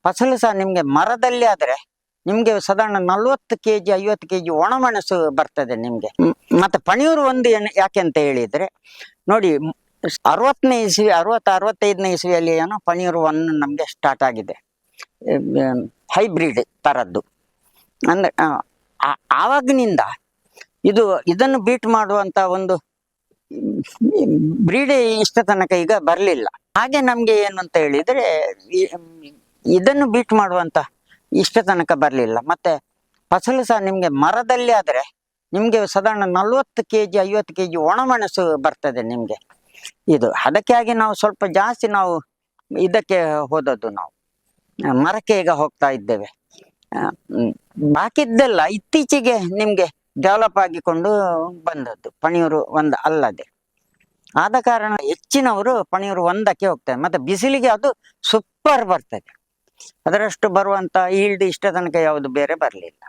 ಫಸಲು ಸಹ ನಿಮ್ಗೆ ಮರದಲ್ಲಿ ಆದ್ರೆ ನಿಮ್ಗೆ ಸಾಧಾರಣ 40 ಕೆಜಿ 50 ಕೆಜಿ ಒಣಮೆಣಸು ಬರ್ತದೆ ನಿಮ್ಗೆ. ಮತ್ತೆ ಪಣಿಯೂರು ಒಂದು ಯಾಕೆ ಅಂತ ಹೇಳಿದ್ರೆ ನೋಡಿ, 60ನೇ ಇಸ್ವಿ 65ನೇ ಇಸ್ವಿಯಲ್ಲಿ ಏನೋ ಪಣಿಯೂರು ಒಂದು ನಮ್ಗೆ ಸ್ಟಾರ್ಟ್ ಆಗಿದೆ, ಹೈಬ್ರಿಡ್ ತರದ್ದು. ಅಂದ್ರೆ ಆವಾಗಿನಿಂದ ಇದನ್ನು ಬೀಟ್ ಮಾಡುವಂತ ಒಂದು ಬ್ರೀಡ್ ಇಷ್ಟ ತನಕ ಈಗ ಬರ್ಲಿಲ್ಲ. ಹಾಗೆ ನಮ್ಗೆ ಏನು ಅಂತ ಹೇಳಿದ್ರೆ ಇದನ್ನು ಬೀಟ್ ಮಾಡುವಂತ ಇಷ್ಟ ತನಕ ಬರ್ಲಿಲ್ಲ. ಮತ್ತೆ ಫಸಲು ಸಹ ನಿಮ್ಗೆ ಮರದಲ್ಲಿ ಆದ್ರೆ ನಿಮ್ಗೆ ಸಾಧಾರಣ 40 ಕೆಜಿ 50 ಕೆಜಿ ಒಣಮೆಣಸು ಬರ್ತದೆ ನಿಮ್ಗೆ. ಅದಕ್ಕಾಗಿ ನಾವು ಸ್ವಲ್ಪ ಜಾಸ್ತಿ ನಾವು ಇದಕ್ಕೆ ಹೋದದ್ದು, ನಾವು ಮರಕ್ಕೆ ಈಗ ಹೋಗ್ತಾ ಇದ್ದೇವೆ. ಬಾಕಿದ್ದೆಲ್ಲ ಇತ್ತೀಚೆಗೆ ನಿಮ್ಗೆ ಡೆವಲಪ್ ಆಗಿಕೊಂಡು ಬಂದದ್ದು ಪಣಿಯೂರು ಒಂದು ಅಲ್ಲದೆ. ಆದ ಕಾರಣ ಹೆಚ್ಚಿನವರು ಪಣಿಯೂರು ಒಂದಕ್ಕೆ ಹೋಗ್ತಾರೆ. ಮತ್ತೆ ಬಿಸಿಲಿಗೆ ಅದು ಸೂಪರ್ ಬರ್ತದೆ, ಅದರಷ್ಟು ಬರುವಂತ ಈಲ್ಡ್ ಇಷ್ಟ ತನಕ ಯಾವುದು ಬೇರೆ ಬರಲಿಲ್ಲ.